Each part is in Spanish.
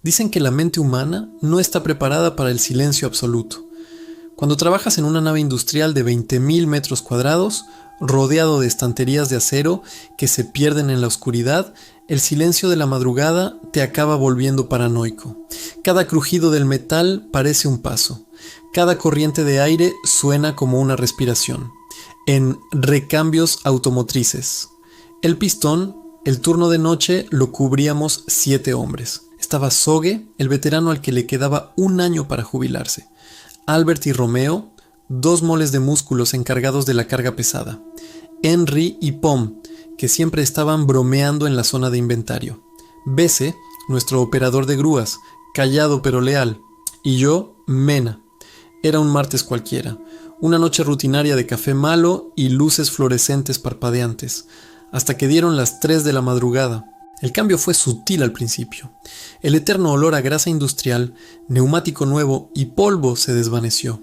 Dicen que la mente humana no está preparada para el silencio absoluto. Cuando trabajas en una nave industrial de 20.000 metros cuadrados, rodeado de estanterías de acero que se pierden en la oscuridad, el silencio de la madrugada te acaba volviendo paranoico. Cada crujido del metal parece un paso. Cada corriente de aire suena como una respiración. En recambios automotrices. El pistón, el turno de noche, lo cubríamos 7 hombres. Estaba Soge, el veterano al que le quedaba un año para jubilarse. Albert y Romeo, 2 moles de músculos encargados de la carga pesada. Henry y Pom, que siempre estaban bromeando en la zona de inventario. Bese, nuestro operador de grúas, callado pero leal. Y yo, Mena. Era un martes cualquiera, una noche rutinaria de café malo y luces fluorescentes parpadeantes, hasta que dieron las 3 de la madrugada. El cambio fue sutil al principio. El eterno olor a grasa industrial, neumático nuevo y polvo se desvaneció,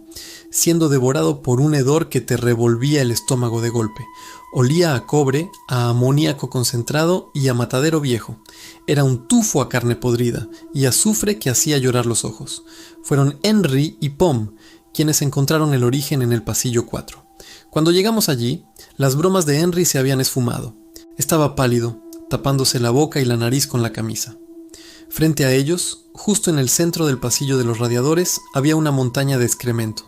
siendo devorado por un hedor que te revolvía el estómago de golpe. Olía a cobre, a amoníaco concentrado y a matadero viejo. Era un tufo a carne podrida y azufre que hacía llorar los ojos. Fueron Henry y Pom quienes encontraron el origen en el pasillo 4. Cuando llegamos allí, las bromas de Henry se habían esfumado. Estaba pálido, tapándose la boca y la nariz con la camisa. Frente a ellos, justo en el centro del pasillo de los radiadores, había una montaña de excremento.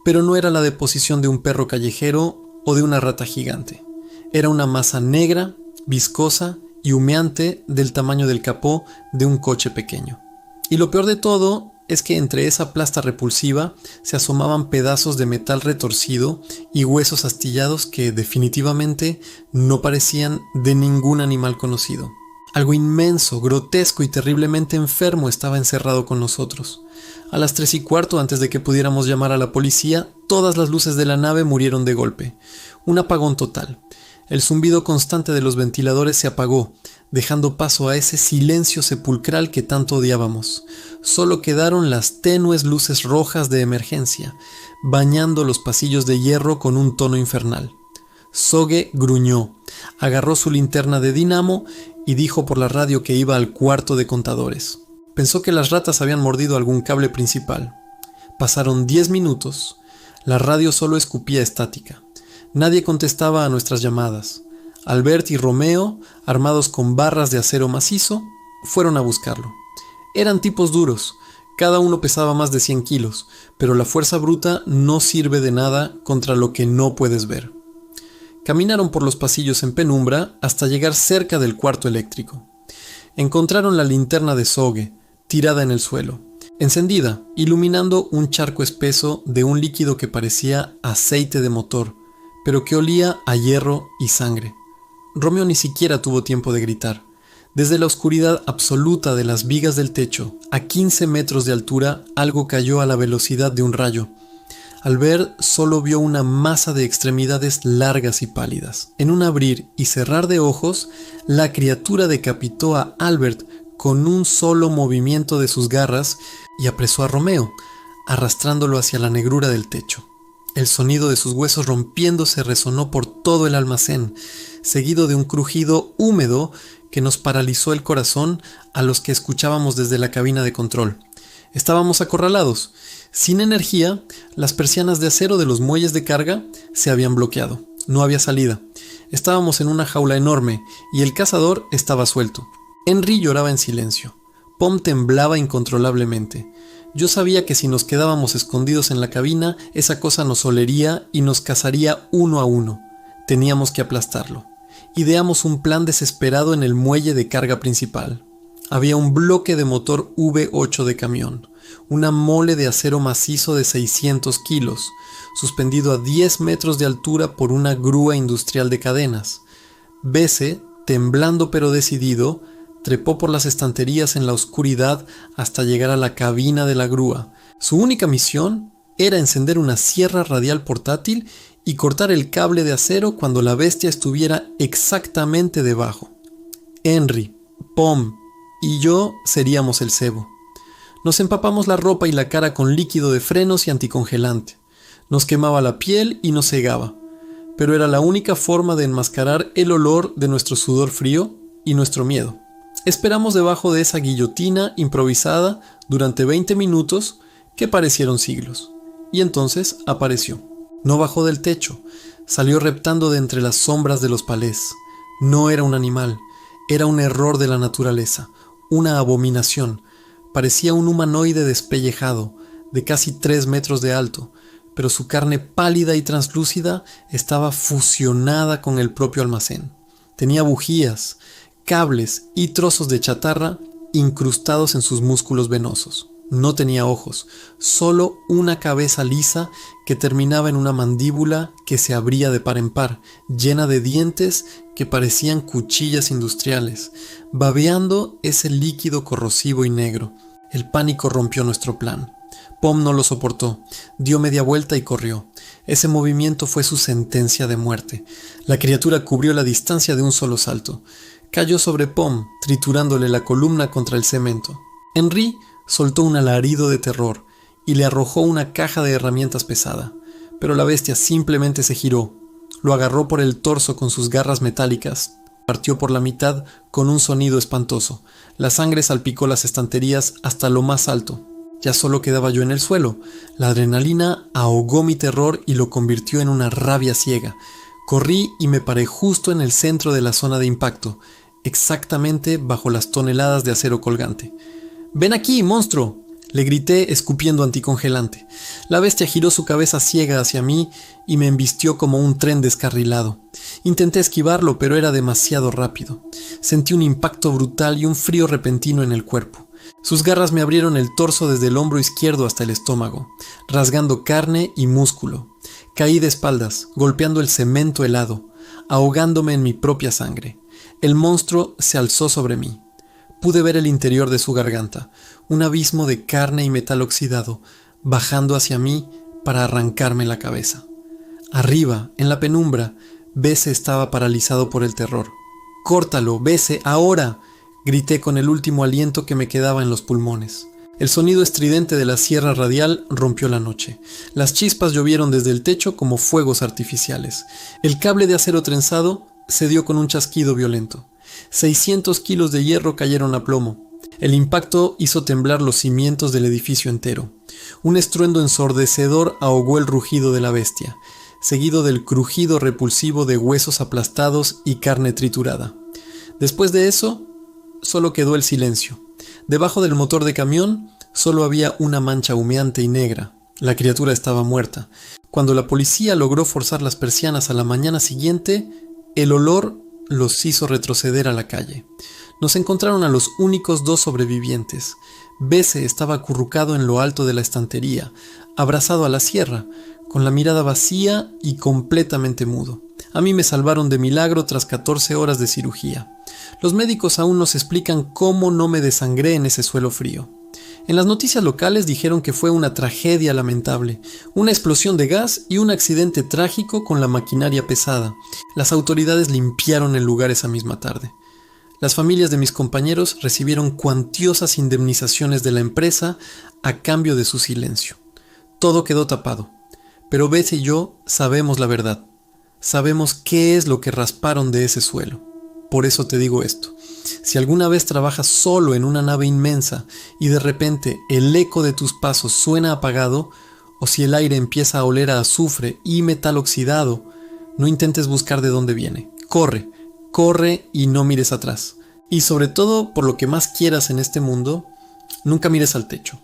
Pero no era la deposición de un perro callejero o de una rata gigante. Era una masa negra, viscosa y humeante del tamaño del capó de un coche pequeño. Y lo peor de todo es que entre esa plasta repulsiva se asomaban pedazos de metal retorcido y huesos astillados que definitivamente no parecían de ningún animal conocido. Algo inmenso, grotesco y terriblemente enfermo estaba encerrado con nosotros. A las 3:15, antes de que pudiéramos llamar a la policía, todas las luces de la nave murieron de golpe. Un apagón total. El zumbido constante de los ventiladores se apagó, dejando paso a ese silencio sepulcral que tanto odiábamos. Solo quedaron las tenues luces rojas de emergencia, bañando los pasillos de hierro con un tono infernal. Soge gruñó, agarró su linterna de dinamo y dijo por la radio que iba al cuarto de contadores. Pensó que las ratas habían mordido algún cable principal. Pasaron 10 minutos. La radio solo escupía estática. Nadie contestaba a nuestras llamadas. Albert y Romeo, armados con barras de acero macizo, fueron a buscarlo. Eran tipos duros, cada uno pesaba más de 100 kilos, pero la fuerza bruta no sirve de nada contra lo que no puedes ver. Caminaron por los pasillos en penumbra hasta llegar cerca del cuarto eléctrico. Encontraron la linterna de Soge, tirada en el suelo, encendida, iluminando un charco espeso de un líquido que parecía aceite de motor, pero que olía a hierro y sangre. Romeo ni siquiera tuvo tiempo de gritar. Desde la oscuridad absoluta de las vigas del techo, a 15 metros de altura, algo cayó a la velocidad de un rayo. Albert solo vio una masa de extremidades largas y pálidas. En un abrir y cerrar de ojos, la criatura decapitó a Albert con un solo movimiento de sus garras y apresó a Romeo, arrastrándolo hacia la negrura del techo. El sonido de sus huesos rompiéndose resonó por todo el almacén, seguido de un crujido húmedo que nos paralizó el corazón a los que escuchábamos desde la cabina de control. Estábamos acorralados. Sin energía, las persianas de acero de los muelles de carga se habían bloqueado. No había salida. Estábamos en una jaula enorme y el cazador estaba suelto. Henry lloraba en silencio. Pom temblaba incontrolablemente. Yo sabía que si nos quedábamos escondidos en la cabina, esa cosa nos olería y nos cazaría uno a uno. Teníamos que aplastarlo. Ideamos un plan desesperado en el muelle de carga principal. Había un bloque de motor V8 de camión, una mole de acero macizo de 600 kilos, suspendido a 10 metros de altura por una grúa industrial de cadenas. Bese, temblando pero decidido, trepó por las estanterías en la oscuridad hasta llegar a la cabina de la grúa. Su única misión era encender una sierra radial portátil y cortar el cable de acero cuando la bestia estuviera exactamente debajo. Henry, Pom y yo seríamos el cebo. Nos empapamos la ropa y la cara con líquido de frenos y anticongelante. Nos quemaba la piel y nos cegaba, pero era la única forma de enmascarar el olor de nuestro sudor frío y nuestro miedo. Esperamos debajo de esa guillotina improvisada durante 20 minutos que parecieron siglos. Y entonces apareció. No bajó del techo, salió reptando de entre las sombras de los palés. No era un animal, era un error de la naturaleza, una abominación. Parecía un humanoide despellejado, de casi 3 metros de alto, pero su carne pálida y translúcida estaba fusionada con el propio almacén. Tenía bujías, cables y trozos de chatarra incrustados en sus músculos venosos. No tenía ojos, solo una cabeza lisa que terminaba en una mandíbula que se abría de par en par, llena de dientes que parecían cuchillas industriales, babeando ese líquido corrosivo y negro. El pánico rompió nuestro plan. Pom no lo soportó, dio media vuelta y corrió. Ese movimiento fue su sentencia de muerte. La criatura cubrió la distancia de un solo salto. Cayó sobre Pom, triturándole la columna contra el cemento. Henry soltó un alarido de terror y le arrojó una caja de herramientas pesada, pero la bestia simplemente se giró, lo agarró por el torso con sus garras metálicas, partió por la mitad con un sonido espantoso. La sangre salpicó las estanterías hasta lo más alto. Ya solo quedaba yo en el suelo. La adrenalina ahogó mi terror y lo convirtió en una rabia ciega. Corrí y me paré justo en el centro de la zona de impacto, exactamente bajo las toneladas de acero colgante. «¡Ven aquí, monstruo!», le grité escupiendo anticongelante. La bestia giró su cabeza ciega hacia mí y me embistió como un tren descarrilado. Intenté esquivarlo, pero era demasiado rápido. Sentí un impacto brutal y un frío repentino en el cuerpo. Sus garras me abrieron el torso desde el hombro izquierdo hasta el estómago, rasgando carne y músculo. Caí de espaldas, golpeando el cemento helado, ahogándome en mi propia sangre. El monstruo se alzó sobre mí. Pude ver el interior de su garganta, un abismo de carne y metal oxidado, bajando hacia mí para arrancarme la cabeza. Arriba, en la penumbra, Bese estaba paralizado por el terror. «¡Córtalo, Bese, ahora!», grité con el último aliento que me quedaba en los pulmones. El sonido estridente de la sierra radial rompió la noche. Las chispas llovieron desde el techo como fuegos artificiales. El cable de acero trenzado se dio con un chasquido violento. 600 kilos de hierro cayeron a plomo. El impacto hizo temblar los cimientos del edificio entero. Un estruendo ensordecedor ahogó el rugido de la bestia, seguido del crujido repulsivo de huesos aplastados y carne triturada. Después de eso, solo quedó el silencio. Debajo del motor de camión solo había una mancha humeante y negra. La criatura estaba muerta. Cuando la policía logró forzar las persianas a la mañana siguiente, el olor los hizo retroceder a la calle. Nos encontraron a los únicos 2 sobrevivientes. Bese estaba acurrucado en lo alto de la estantería, abrazado a la sierra, con la mirada vacía y completamente mudo. A mí me salvaron de milagro tras 14 horas de cirugía. Los médicos aún nos explican cómo no me desangré en ese suelo frío. En las noticias locales dijeron que fue una tragedia lamentable, una explosión de gas y un accidente trágico con la maquinaria pesada. Las autoridades limpiaron el lugar esa misma tarde. Las familias de mis compañeros recibieron cuantiosas indemnizaciones de la empresa a cambio de su silencio. Todo quedó tapado, pero Beth y yo sabemos la verdad. Sabemos qué es lo que rasparon de ese suelo. Por eso te digo esto. Si alguna vez trabajas solo en una nave inmensa y de repente el eco de tus pasos suena apagado, o si el aire empieza a oler a azufre y metal oxidado, no intentes buscar de dónde viene. Corre, corre y no mires atrás. Y sobre todo, por lo que más quieras en este mundo, nunca mires al techo.